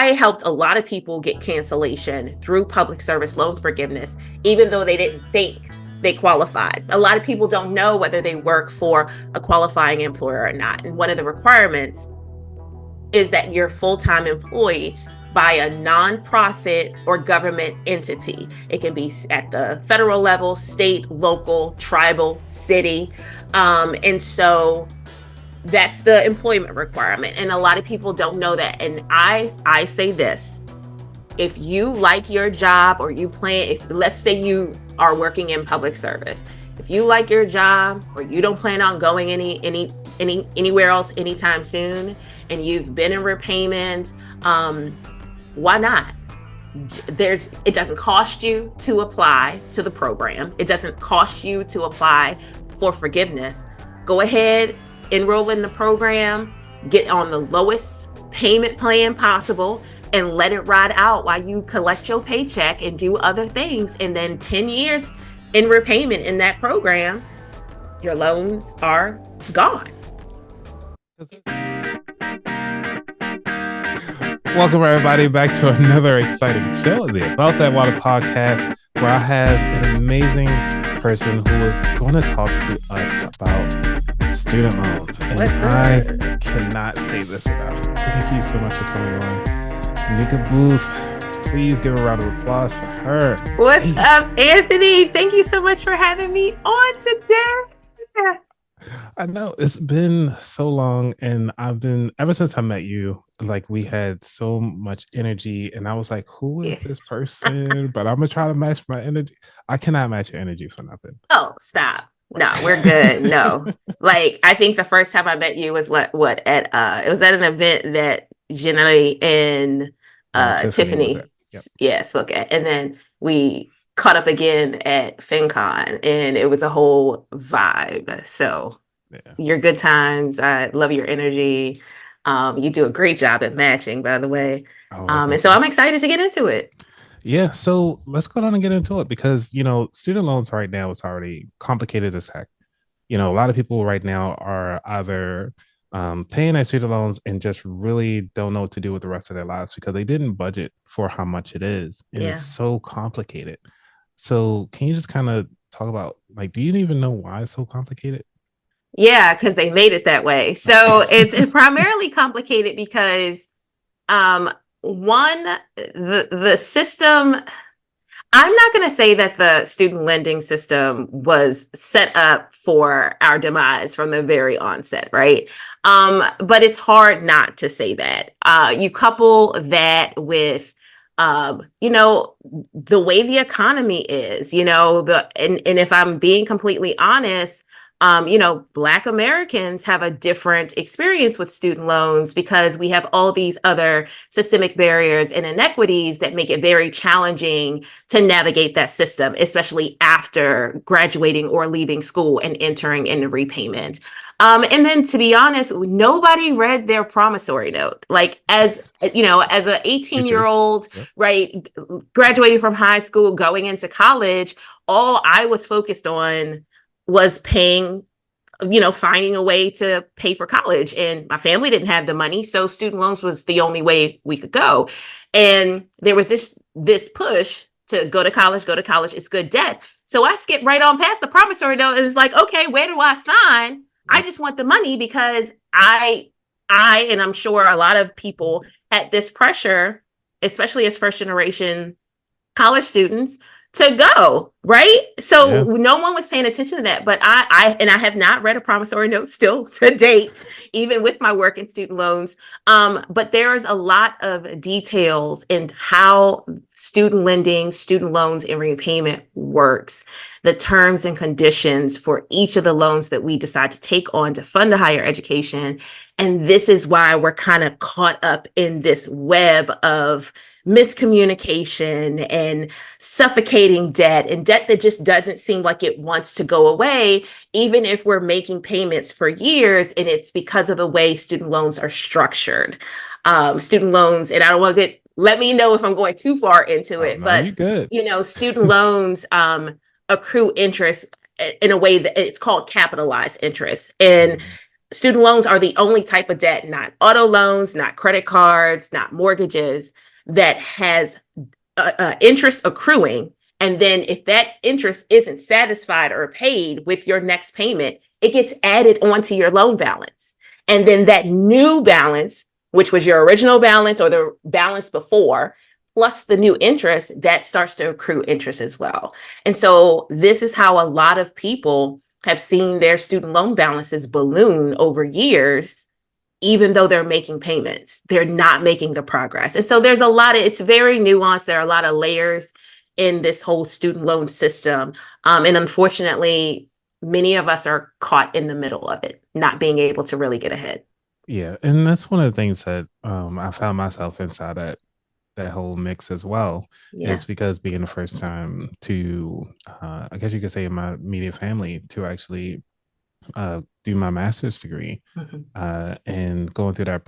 I helped a lot of people get cancellation through public service loan forgiveness, even though they didn't think they qualified. A lot of people don't know whether they work for a qualifying employer or not. And one of the requirements is that you're a full-time employee by a nonprofit or government entity. It can be at the federal level, state, local, tribal, city. And so that's the employment requirement. And a lot of people don't know that. And I say this, if you like your job or you plan, if let's say you are working in public service, if you like your job or you don't plan on going anywhere else anytime soon, and you've been in repayment, why not? It doesn't cost you to apply to the program. It doesn't cost you to apply for forgiveness. Go ahead, enroll in the program, get on the lowest payment plan possible, and let it ride out while you collect your paycheck and do other things. And then 10 years in repayment in that program, your loans are gone. Welcome everybody back to another exciting show, the About That Water podcast, where I have an amazing person who is going to talk to us about student loans. And I cannot say this enough. Thank you so much for coming on. Nika Booth, please give a round of applause for her. What's up, Anthony? Thank you so much for having me on today. I know it's been so long, and ever since I met you, like we had so much energy, and I was like, who is this person? But I'm gonna try to match my energy. I cannot match your energy for nothing. Oh, stop. No, we're good. No. Like, I think the first time I met you was it was at an event that Jenny and Tiffany spoke at. And then we caught up again at FinCon, and it was a whole vibe. So your good times. I love your energy. You do a great job at matching, by the way. And so I'm excited to get into it. Yeah, so let's go on and get into it, because student loans right now is already complicated as heck. A lot of people right now are either paying their student loans and just really don't know what to do with the rest of their lives because they didn't budget for how much it is. And it's so complicated. So can you just kind of talk about, like, do you even know why it's so complicated? Yeah, because they made it that way. So it's primarily complicated because the system, I'm not going to say that the student lending system was set up for our demise from the very onset, right? But it's hard not to say that. You couple that with the way the economy is, and if I'm being completely honest, Black Americans have a different experience with student loans because we have all these other systemic barriers and inequities that make it very challenging to navigate that system, especially after graduating or leaving school and entering into repayment. And then, to be honest, nobody read their promissory note. Like, as an 18-year-old, right, graduating from high school, going into college, all I was focused on was paying, finding a way to pay for college. And my family didn't have the money, so student loans was the only way we could go. And there was this push to go to college, it's good debt. So I skipped right on past the promissory note, and it's like, okay, where do I sign? I just want the money because I, and I'm sure a lot of people had this pressure, especially as first generation college students, to go, right? So no one was paying attention to that. But I have not read a promissory note still to date, even with my work in student loans. But there's a lot of details in how student lending, student loans, and repayment works, the terms and conditions for each of the loans that we decide to take on to fund a higher education. And this is why we're kind of caught up in this web of miscommunication and suffocating debt, and debt that just doesn't seem like it wants to go away, even if we're making payments for years. And it's because of the way student loans are structured. Student loans, and I don't want to let me know if I'm going too far into it, but student loans accrue interest in a way that it's called capitalized interest. And student loans are the only type of debt, not auto loans, not credit cards, not mortgages, that has interest accruing. And then if that interest isn't satisfied or paid with your next payment, it gets added onto your loan balance. And then that new balance, which was your original balance or the balance before, plus the new interest, that starts to accrue interest as well. And so this is how a lot of people have seen their student loan balances balloon over years, even though they're making payments, they're not making the progress. And so there's a lot of, it's very nuanced. There are a lot of layers in this whole student loan system. And unfortunately, many of us are caught in the middle of it, not being able to really get ahead. Yeah, and that's one of the things that I found myself inside that whole mix as well. Yeah. Is because being the first time to, I guess you could say, in my immediate family to actually do my master's degree, Mm-hmm. and going through that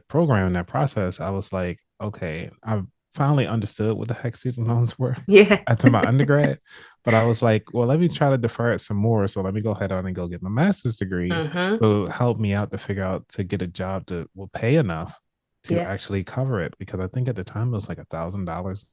program, that process, I was like, okay, I finally understood what the heck student loans were Yeah. after my undergrad. But I was like, well, let me try to defer it some more. So let me go ahead on and go get my master's degree. Mm-hmm. So help me out to figure out to get a job that will pay enough to Yeah. actually cover it. Because I think at the time it was like $1,000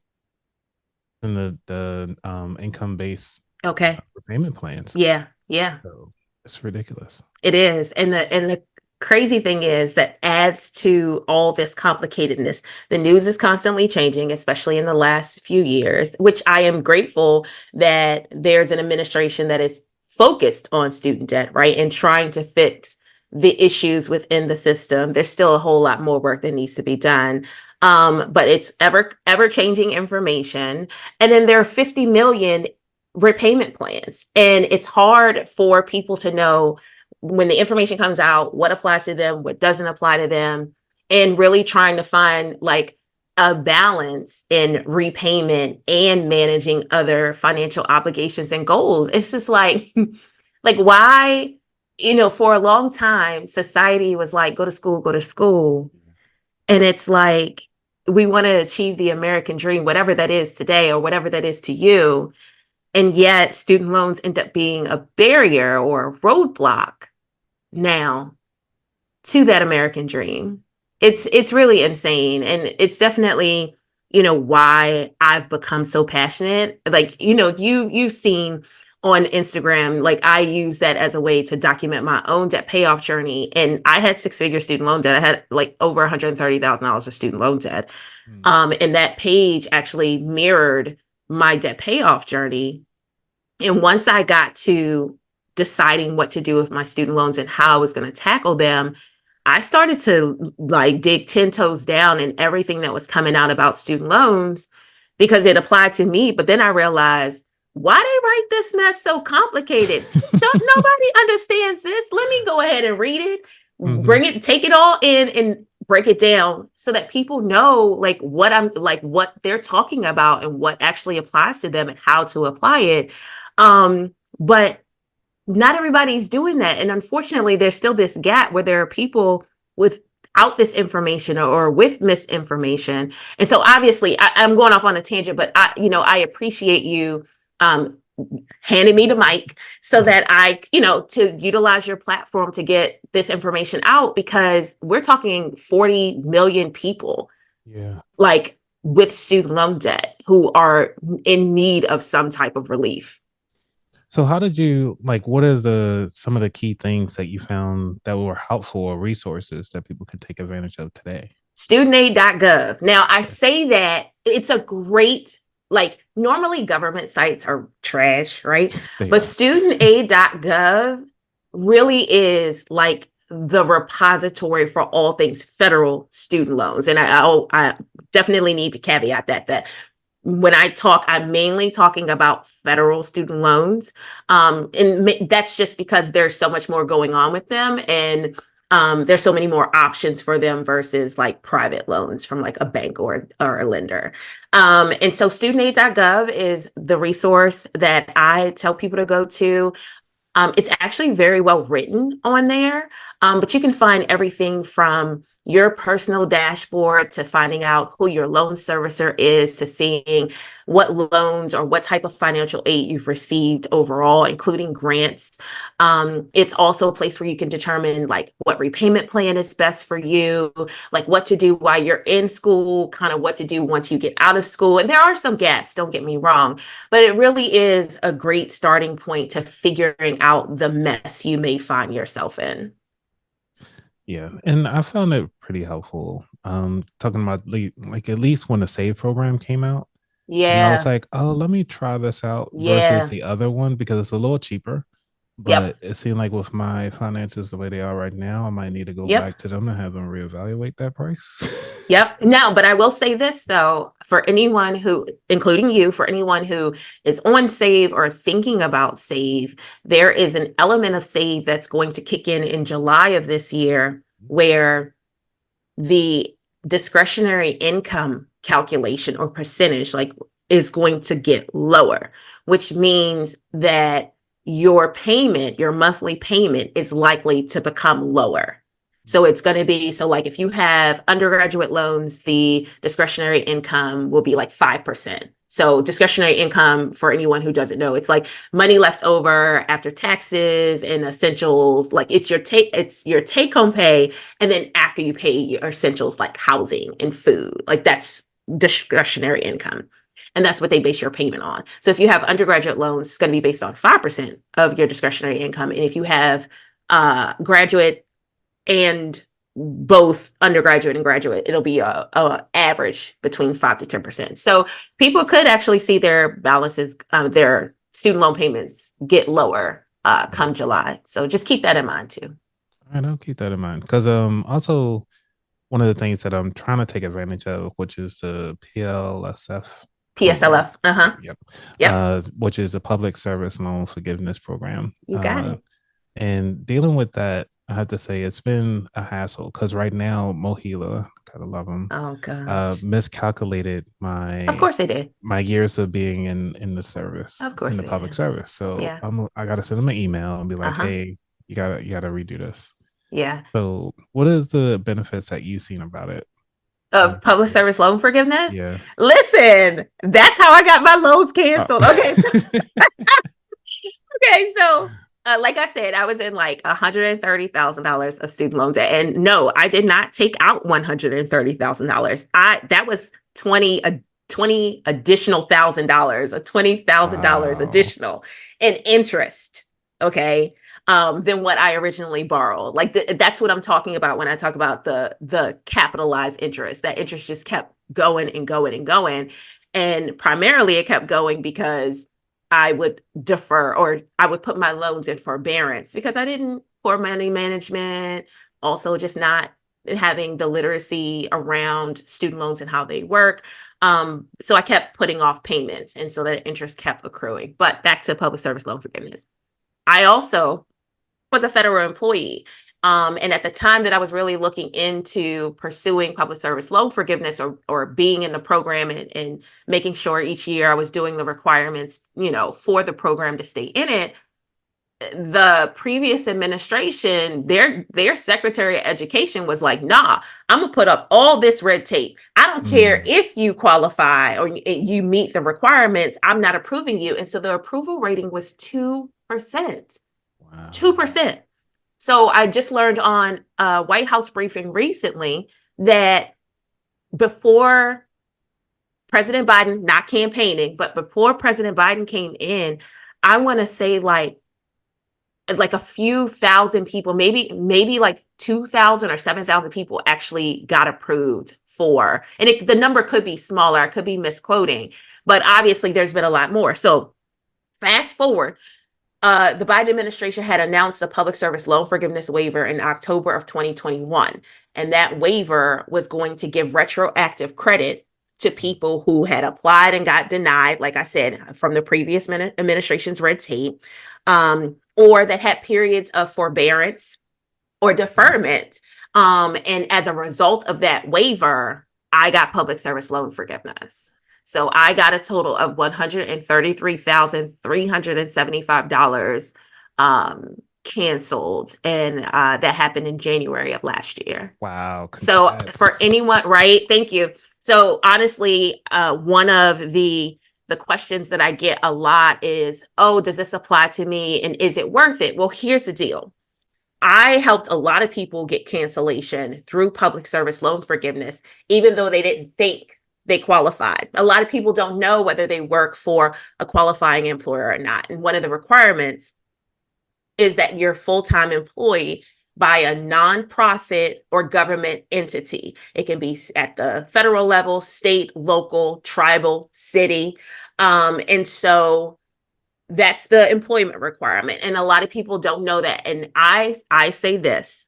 in the income based Okay. repayment plans. Yeah. Yeah. So it's ridiculous. It is. And the crazy thing is that adds to all this complicatedness. The news is constantly changing, especially in the last few years, which I am grateful that there's an administration that is focused on student debt, right? And trying to fix the issues within the system. There's still a whole lot more work that needs to be done. But it's ever changing information. And then there are 50 million repayment plans. And it's hard for people to know when the information comes out, what applies to them, what doesn't apply to them, and really trying to find like a balance in repayment and managing other financial obligations and goals. It's just like, like why, for a long time, society was like, go to school, go to school. And it's like, we want to achieve the American dream, whatever that is today or whatever that is to you. And yet student loans end up being a barrier or a roadblock now to that American dream. It's really insane. And it's definitely, why I've become so passionate. Like, you've seen on Instagram, like I use that as a way to document my own debt payoff journey. And I had six-figure student loan debt. I had like over $130,000 of student loan debt. Mm. And that page actually mirrored my debt payoff journey. And once I got to deciding what to do with my student loans and how I was going to tackle them, I started to like dig 10 toes down in everything that was coming out about student loans because it applied to me. But then I realized, why they write this mess so complicated? Nobody understands this. Let me go ahead and read it, Mhm. bring it, take it all in and break it down so that people know like what they're talking about and what actually applies to them and how to apply it. But not everybody's doing that. And unfortunately, there's still this gap where there are people without this information or with misinformation. And so obviously I'm going off on a tangent, but I appreciate you handing me the mic so that I, to utilize your platform to get this information out because we're talking 40 million people Yeah. like with student loan debt who are in need of some type of relief. So how did you like what are the some of the key things that you found that were helpful or resources that people could take advantage of today? Studentaid.gov. Now, I Okay. say that it's a great, like, normally government sites are trash, right? They But are. studentaid.gov really is like the repository for all things federal student loans. And I definitely need to caveat that when I talk, I'm mainly talking about federal student loans. And that's just because there's so much more going on with them. And there's so many more options for them versus like private loans from like a bank or a lender. And so studentaid.gov is the resource that I tell people to go to. It's actually very well written on there, but you can find everything from your personal dashboard to finding out who your loan servicer is, to seeing what loans or what type of financial aid you've received overall, including grants. It's also a place where you can determine like what repayment plan is best for you, like what to do while you're in school, kind of what to do once you get out of school. And there are some gaps, don't get me wrong, but it really is a great starting point to figuring out the mess you may find yourself in. Yeah, and I found it pretty helpful. Talking about like at least when the Save program came out, and I was Yeah, like, oh, let me try this out versus yeah, the other one because it's a little cheaper. But yep, it seemed like with my finances the way they are right now, I might need to go yep. back to them and have them reevaluate that price. Yep. Now, but I will say this though, for anyone who, including you, for anyone who is on Save or thinking about Save, there is an element of Save that's going to kick in July of this year where the discretionary income calculation or percentage like is going to get lower, which means that your payment, your monthly payment is likely to become lower. So it's going to be, so like if you have undergraduate loans, the discretionary income will be like 5%. So discretionary income, for anyone who doesn't know, it's like money left over after taxes and essentials. Like it's your take home pay, and then after you pay your essentials like housing and food, like that's discretionary income. And that's what they base your payment on. So if you have undergraduate loans, it's going to be based on 5% of your discretionary income. And if you have graduate and both undergraduate and graduate, it'll be a average between 5 to 10%. So people could actually see their balances, their student loan payments get lower come July. So just keep that in mind too. All right, I'll keep that in mind because also one of the things that I'm trying to take advantage of, which is the PLSF program. PSLF. Uh-huh. Yep. Yep. Which is a public service loan forgiveness program. You got it. And dealing with that, I have to say it's been a hassle because right now Mohila, gotta love him, Oh gosh. miscalculated Of course they did. my years of being in the service, Of in course the they public did. service. So Yeah. I gotta send them an email and be like, Uh-huh. hey, you gotta redo this. Yeah. So what is the benefits that you've seen about it? Of public service loan forgiveness. Yeah. Listen, that's how I got my loans Oh. canceled. Okay. Okay, so like I said, I was in like $130,000 of student loan debt, and no, I did not take out $130,000. I that was 20 additional $1,000, a $20,000 Wow. additional in interest. Okay. Than what I originally borrowed. Like that's what I'm talking about when I talk about the capitalized interest. That interest just kept going and going and going, and primarily it kept going because I would defer or I would put my loans in forbearance because I didn't poor money management, also just not having the literacy around student loans and how they work. So I kept putting off payments, and so that interest kept accruing. But back to public service loan forgiveness. I also was a federal employee. And at the time that I was really looking into pursuing public service loan forgiveness or being in the program and making sure each year I was doing the requirements, for the program to stay in it, the previous administration, their secretary of education was like, nah, I'm gonna put up all this red tape. I don't care Mm, if you qualify or you meet the requirements, I'm not approving you. And so the approval rating was 2%. wow. 2%. So I just learned on a White House briefing recently that before President Biden, not campaigning, but before President Biden came in, I want to say like a few thousand people, maybe like 2,000 or 7,000 people actually got approved for, and the number could be smaller, I could be misquoting, but obviously there's been a lot more. So fast forward, the Biden administration had announced a public service loan forgiveness waiver in October of 2021. And that waiver was going to give retroactive credit to people who had applied and got denied, like I said, from the previous administration's red tape, or that had periods of forbearance or deferment. And as a result of that waiver, I got public service loan forgiveness. So I got a total of $133,375 canceled, and that happened in January of last year. Wow, So for congrats. anyone, right? Thank you. So honestly, one of the questions that I get a lot is, oh, does this apply to me and is it worth it? Well, here's the deal. I helped a lot of people get cancellation through public service loan forgiveness, even though they didn't think they qualified. A lot of people don't know whether they work for a qualifying employer or not. And one of the requirements is that you're full-time employee by a nonprofit or government entity. It can be at the federal level, state, local, tribal, city. And so that's the employment requirement. And a lot of people don't know that. And I say this,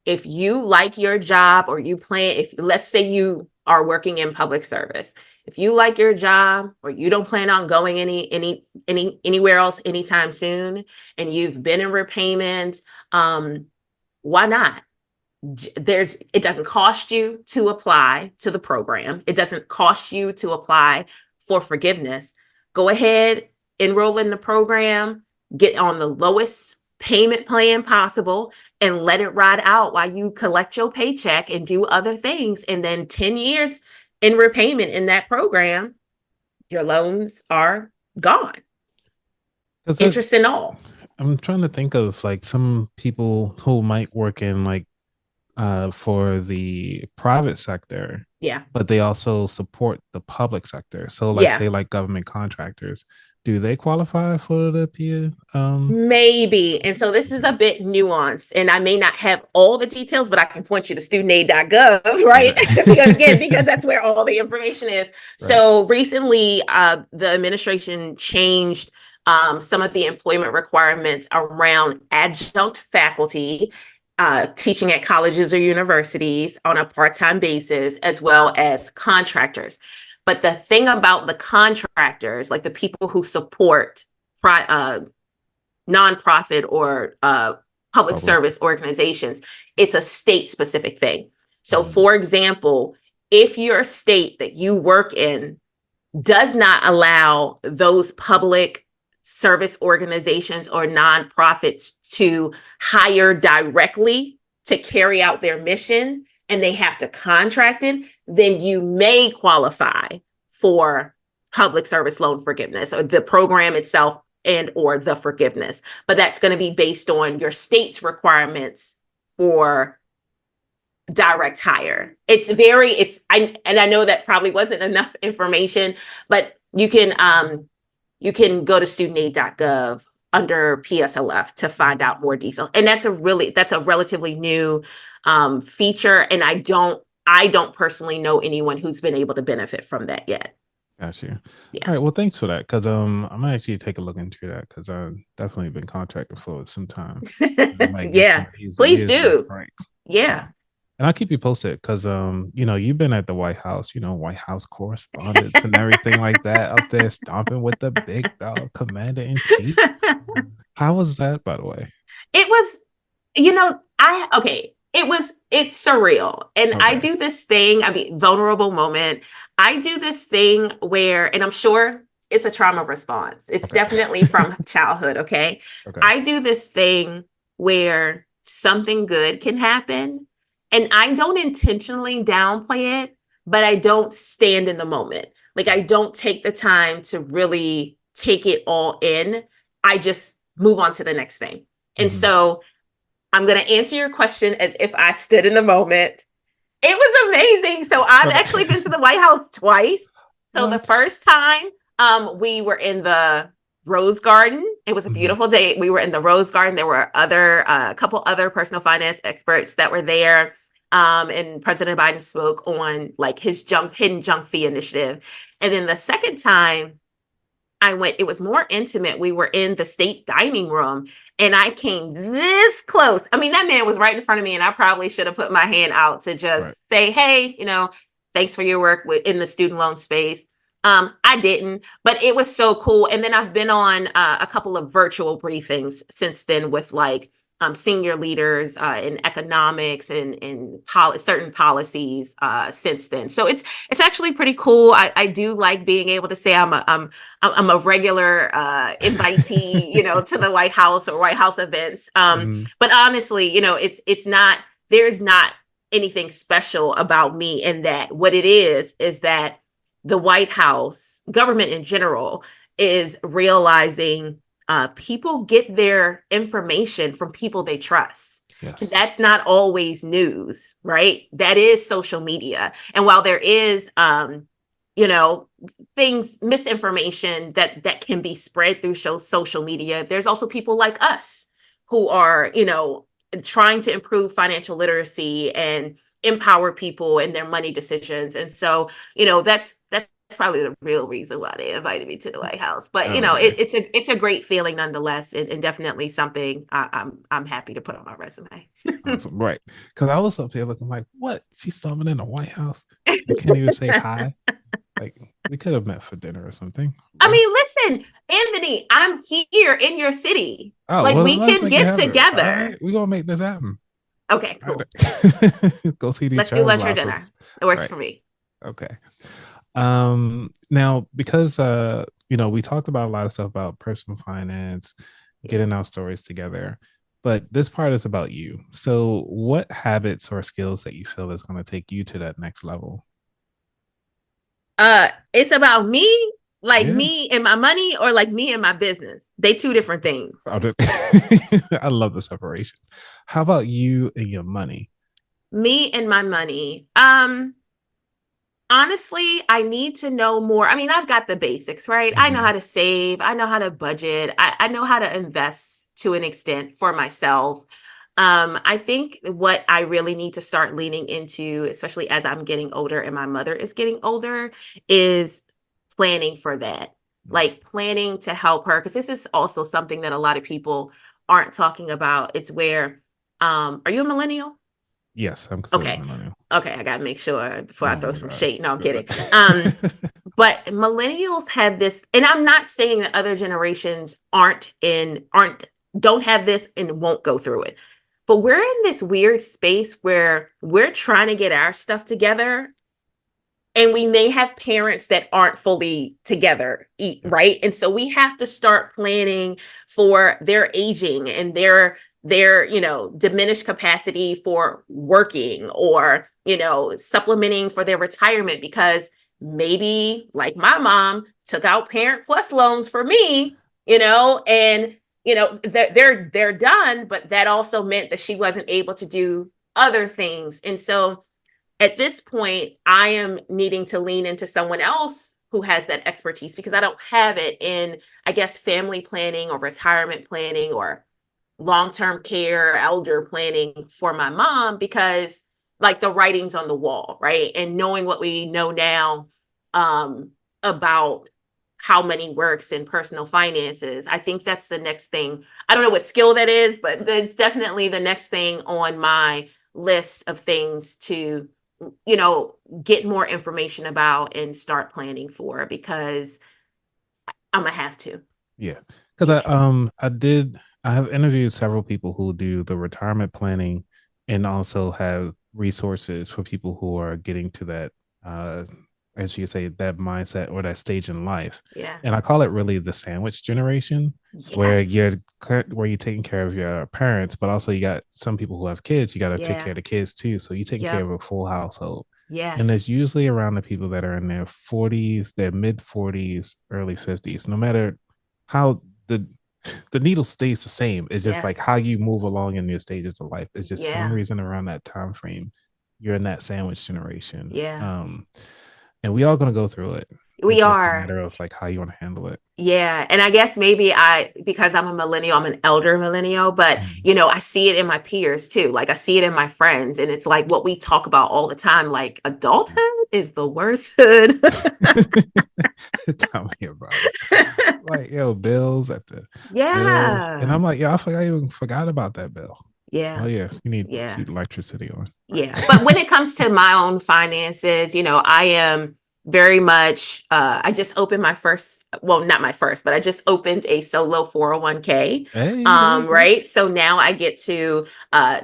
if you like your job or you plan, if let's say you are working in public service, if you like your job or you don't plan on going anywhere else anytime soon, and you've been in repayment, why not? It doesn't cost you to apply to the program. It doesn't cost you to apply for forgiveness. Go ahead, enroll in the program, get on the lowest payment plan possible, and let it ride out while you collect your paycheck and do other things. And then 10 years in repayment in that program, your loans are gone, 'Cause interest and all. I'm trying to think of like some people who might work in like for the private sector, Yeah. but they also support the public sector. So like Yeah. say like government contractors, do they qualify for the PIA? Maybe. And so this is a bit nuanced, and I may not have all the details, but I can point you to studentaid.gov, right? because that's where all the information is. Right. So recently, the administration changed some of the employment requirements around adjunct faculty teaching at colleges or universities on a part-time basis, as well as contractors. But the thing about the contractors, like the people who support nonprofit or public service organizations, it's a state specific thing. So, for example, if your state that you work in does not allow those public service organizations or nonprofits to hire directly to carry out their mission, and they have to contract it, then you may qualify for public service loan forgiveness or the program itself and or the forgiveness. But that's going to be based on your state's requirements for direct hire. I know that probably wasn't enough information, but you can go to studentaid.gov under PSLF to find out more detail. And that's a relatively new feature. And I don't personally know anyone who's been able to benefit from that yet. Got you. Yeah. All right. Well, thanks for that. Because I'm gonna actually take a look into that because I've definitely been contracted for some time. Yeah. Please do. Right. Yeah. And I'll keep you posted because you've been at the White House, White House correspondents and everything like that out there stomping with the big dog commander in chief. How was that, by the way? It was, it's surreal. And okay. I do this thing, vulnerable moment. I do this thing where, and I'm sure it's a trauma response. It's definitely from childhood. Okay. I do this thing where something good can happen. And I don't intentionally downplay it, but I don't stand in the moment. Like I don't take the time to really take it all in. I just move on to the next thing. And so I'm going to answer your question as if I stood in the moment. It was amazing. So I've actually been to the White House twice. So the first time we were in the Rose Garden. It was a beautiful day. We were in the Rose Garden. There were a couple other personal finance experts that were there. And President Biden spoke on like his hidden junk fee initiative. And then the second time I went, it was more intimate. We were in the state dining room and I came this close. I mean, that man was right in front of me and I probably should have put my hand out to just say, hey, thanks for your work in the student loan space. I didn't, but it was so cool. And then I've been on a couple of virtual briefings since then with like senior leaders in economics and certain policies since then. So it's actually pretty cool. I do like being able to say I'm a regular invitee, to the White House or White House events. Mm, But honestly, it's not, there's not anything special about me in that. What it is that the White House, government in general, is realizing people get their information from people they trust. And yes. that's not always news, right? That is social media. And while there is, you know, things, misinformation that can be spread through social media, there's also people like us who are, trying to improve financial literacy and empower people in their money decisions. And so, that's probably the real reason why they invited me to the White House. But Okay. it's a great feeling nonetheless, and definitely something I'm happy to put on my resume. Awesome. Right. Because I was up here looking like, what? She's summoned in the White House. I can't even say hi. Like, we could have met for dinner or something. I Lunch. mean, listen, Anthony, I'm here in your city. Oh, Like, well, we let's can make it get happen. All together. right. We're going to make this happen. Okay, All cool. right. Go see these Let's do cherry lunch or dinner. blossoms. It works Right. for me. Okay. Now because we talked about a lot of stuff about personal finance, getting our stories together, but this part is about you. So what habits or skills that you feel is going to take you to that next level? It's about me, like Yeah. me and my money, or like me and my business. They two different things. I love the separation. How about you and your money? Me and my money. Honestly, I need to know more. I mean, I've got the basics, right? I know Mm-hmm. how to save, I know how to budget, I know how to invest to an extent for myself. I think what I really need to start leaning into, especially as I'm getting older and my mother is getting older, is planning for that. Like planning to help her, because this is also something that a lot of people aren't talking about. It's where, are you a millennial? Yes, I'm considered a Okay. millennial. Okay, I gotta make sure before I Oh throw my some god. shade. No, I'm Go kidding. ahead. But millennials have this, and I'm not saying that other generations aren't don't have this and won't go through it. But we're in this weird space where we're trying to get our stuff together, and we may have parents that aren't fully together, Yep. right? And so we have to start planning for their aging and their diminished capacity for working, or supplementing for their retirement, because maybe, like, my mom took out parent plus loans for me, and they're done, but that also meant that she wasn't able to do other things. And so at this point, I am needing to lean into someone else who has that expertise, because I don't have it in, I guess, family planning or retirement planning or long-term care, elder planning for my mom, because, like, the writing's on the wall, right? And knowing what we know now, about how money works in personal finances, I think that's the next thing. I don't know what skill that is, but there's definitely the next thing on my list of things to you know, get more information about and start planning for, because I'm gonna have to. Yeah, because Yeah. I have interviewed several people who do the retirement planning and also have resources for people who are getting to that, uh, as you say, that mindset or that stage in life. Yeah. And I call it really the sandwich generation, where Yes. you're taking care of your parents, but also you got some people who have kids. You got to take care Yeah. of the kids too. So you're taking care Yep. of a full household. And it's Yes. usually around the people that are in their 40s, their mid 40s, early 50s. No matter how the needle stays the same. It's just like Yes. how you move along in your stages of life. It's just some Yeah. reason around that time frame, you're in that sandwich generation. Yeah. And we all gonna go through it. We It's just a are. matter of like how you want to handle it. Yeah. And I guess maybe because I'm a millennial, I'm an elder millennial, but Mm. I see it in my peers too. Like, I see it in my friends, and it's like what we talk about all the time. Like, adulthood is the worst hood. Tell me about it. Like, yo, bills at the bills. And Yeah. I'm like, yo, I even forgot about that bill. Oh Yeah. yeah, you need to Yeah. keep electricity on. Yeah. But when it comes to my own finances, I am very much, I just opened my first, well, not my first, but I just opened a solo 401k. Hey, there you go. Right. So now I get to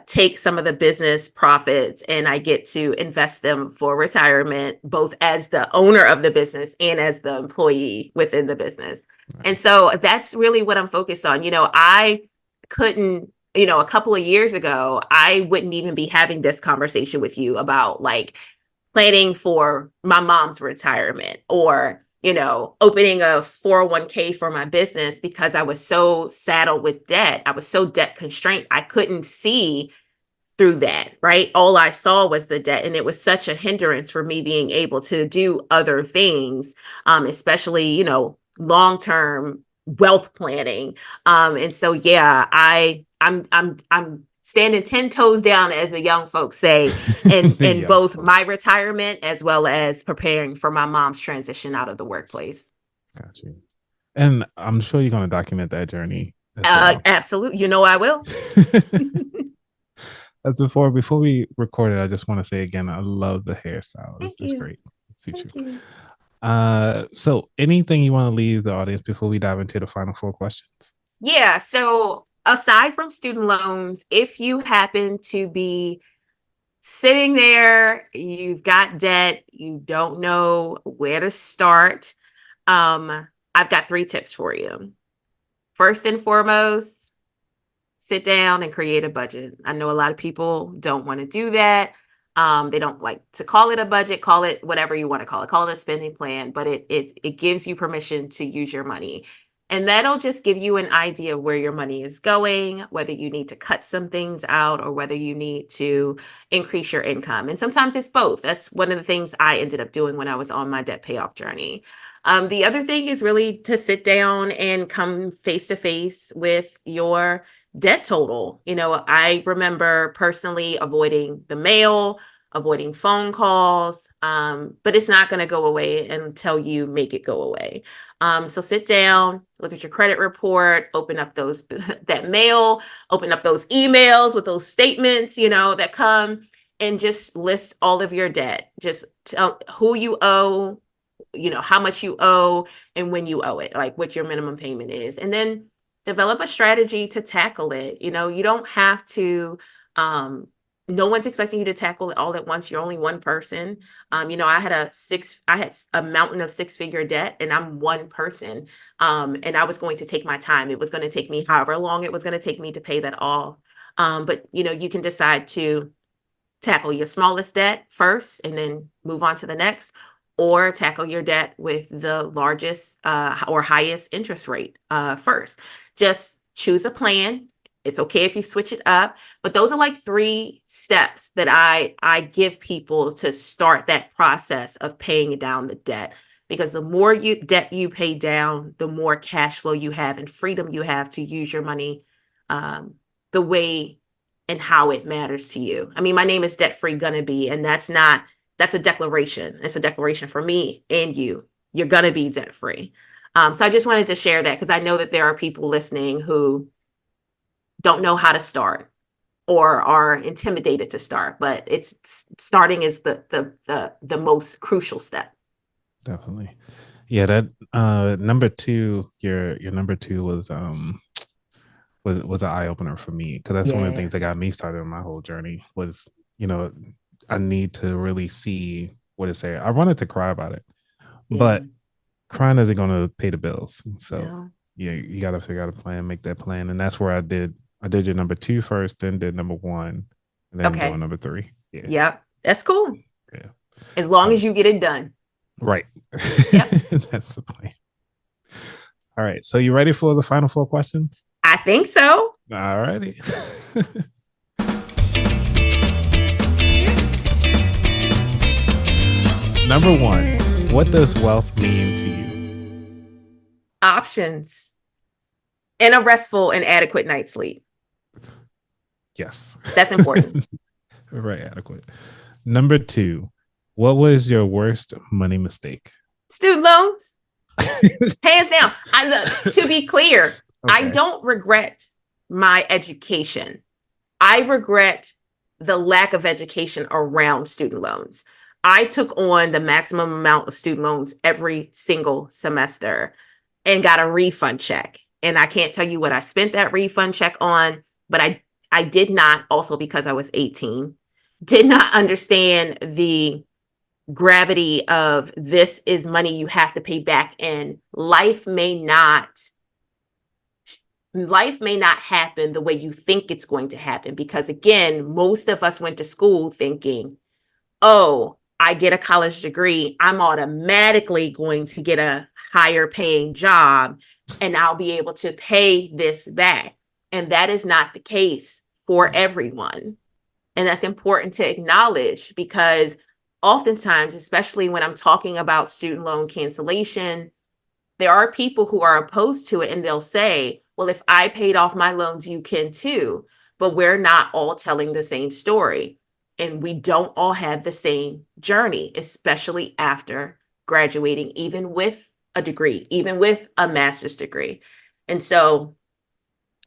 take some of the business profits and I get to invest them for retirement, both as the owner of the business and as the employee within the business. And Nice. so that's really what I'm focused on. I couldn't, a couple of years ago, I wouldn't even be having this conversation with you about like planning for my mom's retirement or opening a 401k for my business because I was so saddled with debt. I was so debt constrained. I couldn't see through that, right? All I saw was the debt, and it was such a hindrance for me being able to do other things, especially, long-term wealth planning. And so, yeah, I'm standing 10 toes down, as the young folks say, The in young both my folks. retirement as well as preparing for my mom's transition out of the workplace. Got you. And I'm sure you're going to document that journey as well. Absolutely. I will. As before we recorded, I just want to say again, I love the hairstyle. Thank It's you. great. It suits you. Thank you. So anything you want to leave the audience before we dive into the final four questions? Yeah. So aside from student loans, if you happen to be sitting there, you've got debt, you don't know where to start, I've got 3 tips for you. First and foremost, sit down and create a budget. I know a lot of people don't want to do that. They don't like to call it a budget, call it whatever you want to call it a spending plan, but it gives you permission to use your money. And that'll just give you an idea of where your money is going, whether you need to cut some things out or whether you need to increase your income. And sometimes it's both. That's one of the things I ended up doing when I was on my debt payoff journey. The other thing is really to sit down and come face to face with your debt total. I remember personally avoiding the mail, avoiding phone calls, but it's not going to go away until you make it go away. So sit down, look at your credit report, open up those that mail, open up those emails with those statements, that come, and just list all of your debt. Just tell who you owe, how much you owe, and when you owe it, like what your minimum payment is, and then develop a strategy to tackle it. You don't have to, no one's expecting you to tackle it all at once. You're only one person. I had a mountain of 6-figure debt, and I'm one person. And I was going to take my time. It was going to take me however long it was going to take me to pay that off. But you can decide to tackle your smallest debt first and then move on to the next, or tackle your debt with the largest or highest interest rate first. Just choose a plan. It's okay if you switch it up, but those are like 3 steps that I give people to start that process of paying down the debt. Because the more debt you pay down, the more cash flow you have and freedom you have to use your money the way and how it matters to you. I mean, my name is Debt Free Gonna Be, and that's a declaration. It's a declaration for me and you. You're gonna be debt free. So I just wanted to share that because I know that there are people listening who don't know how to start or are intimidated to start, but it's starting is the most crucial step. Definitely. Yeah, that number two, your number two was an eye opener for me because that's one of the Yeah. things that got me started on my whole journey was, you know, I need to really see what it say. I wanted to cry about it, Yeah. but crying isn't gonna pay the bills. So No. yeah, you gotta figure out a plan, make that plan. And that's where I did your number two first, then did number one, and then doing Okay. number three. Yeah. Yep. That's cool. Yeah. As long Um, as you get it done. right. Yep. That's the plan. All right. So you ready for the final four questions? I think so. All righty. Number one, what does wealth mean to you? Options and a restful and adequate night's sleep. Yes. That's important. Right, adequate. Number two, what was your worst money mistake? Student loans, hands down. To be clear, I Okay. don't regret my education. I regret the lack of education around student loans. I took on the maximum amount of student loans every single semester and got a refund check. And I can't tell you what I spent that refund check on, but I did not, also because I was 18, did not understand the gravity of this is money you have to pay back, and life may not happen the way you think it's going to happen, because again, most of us went to school thinking, oh, I get a college degree, I'm automatically going to get a higher paying job and I'll be able to pay this back. And that is not the case for Right. everyone. And that's important to acknowledge, because oftentimes, especially when I'm talking about student loan cancellation, there are people who are opposed to it, and they'll say, well, if I paid off my loans, you can too. But we're not all telling the same story. And we don't all have the same journey, especially after graduating, even with a degree, even with a master's degree. And so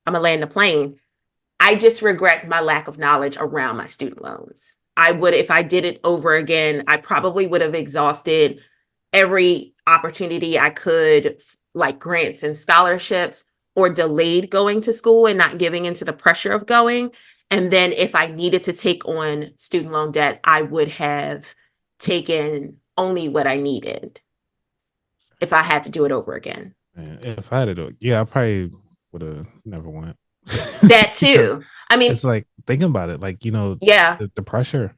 I'm going to land the plane. I just regret my lack of knowledge around my student loans. I would, if I did it over again, I probably would have exhausted every opportunity I could, like grants and scholarships, or delayed going to school and not giving into the pressure of going. And then if I needed to take on student loan debt, I would have taken only what I needed if I had to do it over again. Man, if I had to do it, yeah, I probably would have never went. That Because too. I mean, it's like, thinking about it, like, yeah, the pressure,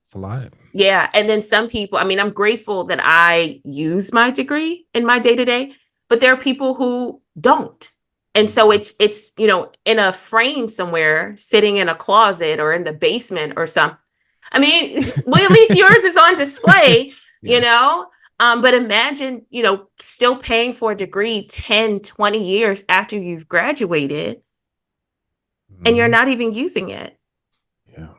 it's a lot. yeah. And then some people, I mean, I'm grateful that I use my degree in my day to day, but there are people who don't. And so Mhm. it's, in a frame somewhere, sitting in a closet or in the basement or something. I mean, well, at least yours is on display, you Yeah. know? But imagine, still paying for a degree 10, 20 years after you've graduated and you're Mhm. not even using it. Yeah.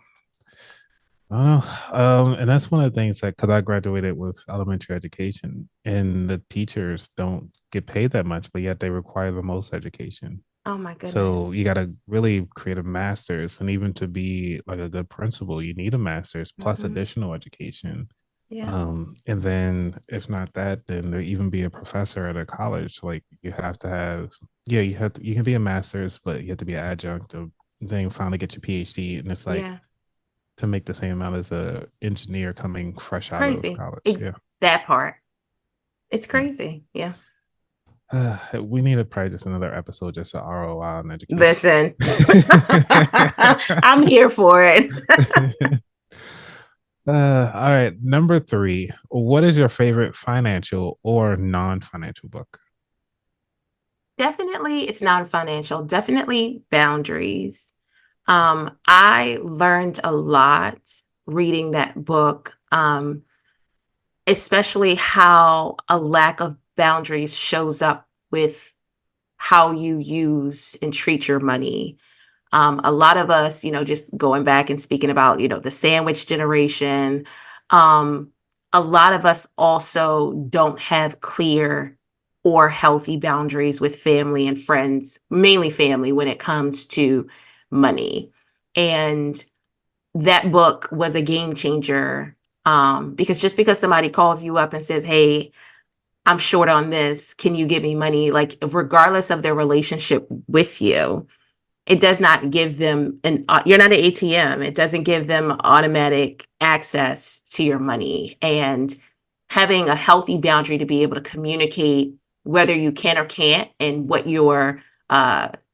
I don't know. And that's one of the things that, because I graduated with elementary education, and the teachers don't get paid that much, but yet they require the most education. Oh my So goodness. you got to really create a master's, and even to be like a good principal, you need a master's plus Hmm. additional education. Yeah. And then if not that, then to even be a professor at a college, like you have to have, yeah, you can be a master's, but you have to be an adjunct to then finally get your PhD. And it's like, Yeah. to make the same amount as a engineer coming fresh It's out of crazy. college. Yeah. That part. It's Yeah. crazy. Yeah. We need to probably just another episode just to ROI on education. Listen, I'm here for it. All right. Number three. What is your favorite financial or non-financial book? Definitely, it's non-financial. Definitely boundaries. I learned a lot reading that book, especially how a lack of boundaries shows up with how you use and treat your money. A lot of us, just going back and speaking about, the sandwich generation, um, a lot of us also don't have clear or healthy boundaries with family and friends, mainly family, when it comes to money. And that book was a game changer, because just because somebody calls you up and says, hey, I'm short on this, can you give me money? Like, regardless of their relationship with you, it does not give them you're not an ATM. It doesn't give them automatic access to your money. And having a healthy boundary to be able to communicate whether you can or can't, and what your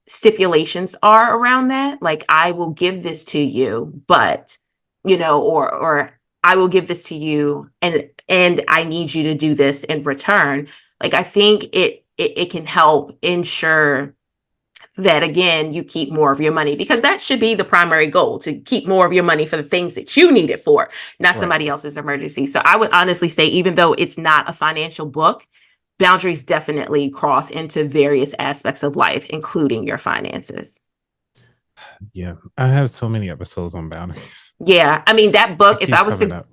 stipulations are around that. Like, I will give this to you, but, or I will give this to you, and I need you to do this in return. Like, I think it can help ensure that, again, you keep more of your money, because that should be the primary goal, to keep more of your money for the things that you need it for, not Right. somebody else's emergency. So I would honestly say, even though it's not a financial book, boundaries definitely cross into various aspects of life, including your finances. Yeah. I have so many episodes on boundaries. Yeah, I mean, that It book, if I keeps was coming to up.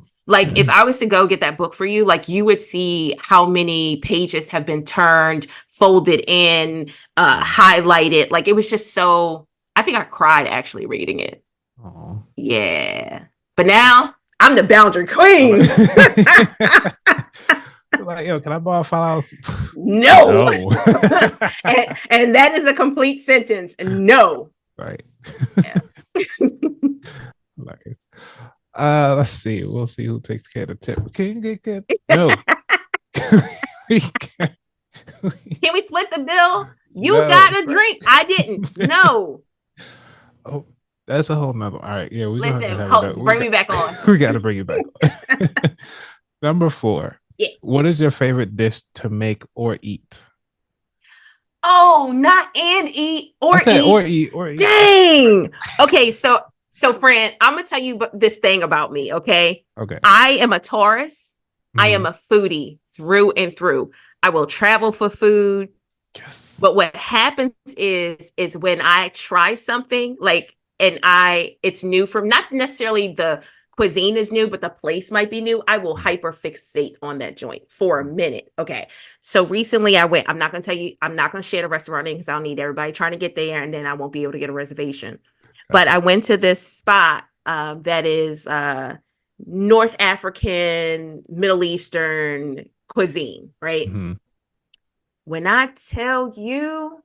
if I was to go get that book for you, like, you would see how many pages have been turned, folded in, highlighted. Like, it was just so, I think I cried actually reading it. Oh. Yeah. But now I'm the boundary queen. Like, yo, can I borrow $5? No. No. And that is a complete sentence. No. Right. Yeah. Nice. Let's see. We'll see who takes care of the tip. Can you get good? No. Can we split the bill? You No. got a drink. I didn't. No. Oh, that's a whole nother. All right. Yeah, we're gonna Listen, have bring me back on. We gotta bring you back on. Number 4. Yeah. What is your favorite dish to make or eat? Oh, not and eat or Okay, eat. or eat or eat. Dang. Okay, so friend, I'm gonna tell you this thing about me, okay? Okay. I am a Taurus. I am a foodie through and through. I will travel for food. Yes. But what happens is when I try something like it's new from not necessarily the cuisine is new, but the place might be new, I will hyper fixate on that joint for a minute. Okay. So recently I went, I'm not going to share the restaurant name because I'll need everybody trying to get there and then I won't be able to get a reservation. But I went to this spot that is North African, Middle Eastern cuisine, right? Mm-hmm. When I tell you,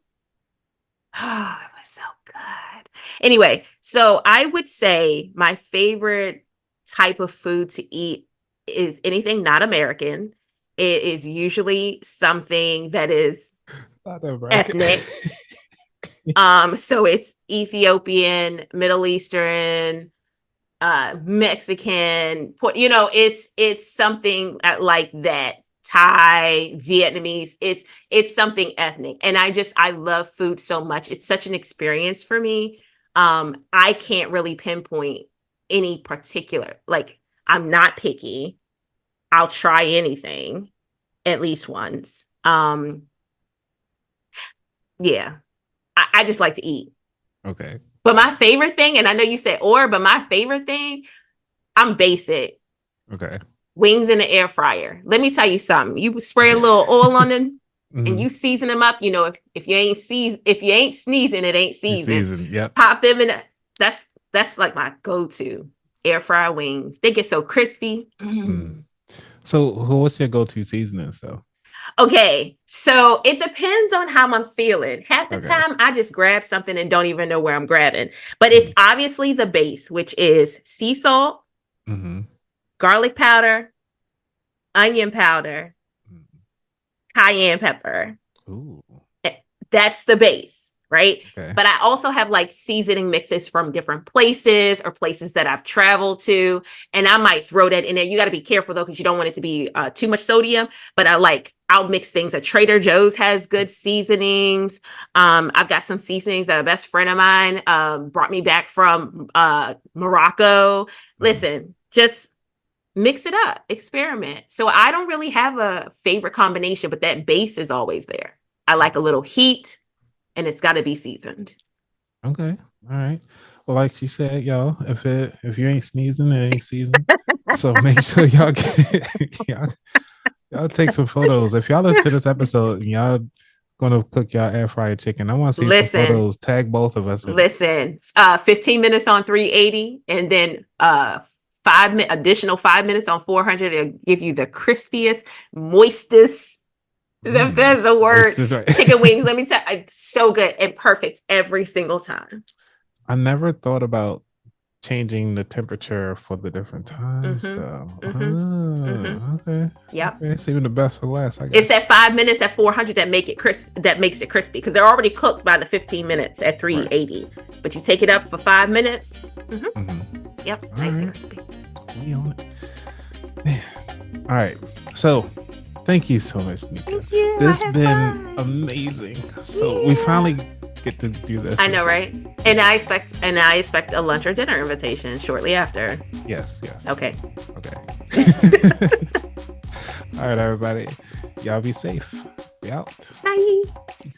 oh, it was so good. Anyway, so I would say my favorite type of food to eat is anything not American. It is usually something that is ethnic. So it's Ethiopian, Middle Eastern, Mexican, it's something like that. Thai, Vietnamese, it's something ethnic. And I love food so much. It's such an experience for me. I can't really pinpoint any particular, like I'm not picky. I'll try anything at least once. Yeah. I just like to eat. Okay. But my favorite thing, and I know you said but my favorite thing, I'm basic. Okay. Wings in the air fryer. Let me tell you something. You spray a little oil on them and you season them up. You know, if you ain't sneezing, it ain't seasoned. Yep. Pop them in. That's like my go-to air fryer wings. They get so crispy. So what's your go-to seasoning? So okay, so it depends on how I'm feeling. Half the time I just grab something and don't even know where I'm grabbing. But it's obviously the base, which is sea salt, garlic powder, onion powder, cayenne pepper. Ooh. That's the base, right? Okay. But I also have like seasoning mixes from different places or places that I've traveled to. And I might throw that in there. You got to be careful though, because you don't want it to be too much sodium. But I'll mix things. At Trader Joe's has good seasonings. I've got some seasonings that a best friend of mine brought me back from Morocco. Listen, just mix it up, experiment. So I don't really have a favorite combination, but that base is always there. I like a little heat and it's got to be seasoned. Okay. All right. Well, like she said, y'all, if you ain't sneezing, it ain't seasoned. So make sure y'all y'all take some photos. If y'all listen to this episode and y'all gonna cook y'all air fryer chicken, I want to see some photos. Tag both of us. 15 minutes on 380 and then additional 5 minutes on 400 to give you the crispiest, moistest. If there's a word, right. Chicken wings. Let me tell you, so good and perfect every single time. I never thought about changing the temperature for the different times. Okay. Yep. Okay. It's even the best for last. It's that 5 minutes at 400 that makes it crispy because they're already cooked by the 15 minutes at 380. Right. But you take it up for 5 minutes. Yep. All nice and crispy. We on it. Man. All right. So thank you so much, Nika. Thank you. This has been amazing. So we finally get to do this. I know, right? And I expect a lunch or dinner invitation shortly after. Yes. Okay. All right, everybody. Y'all be safe. Be out. Bye. Peace.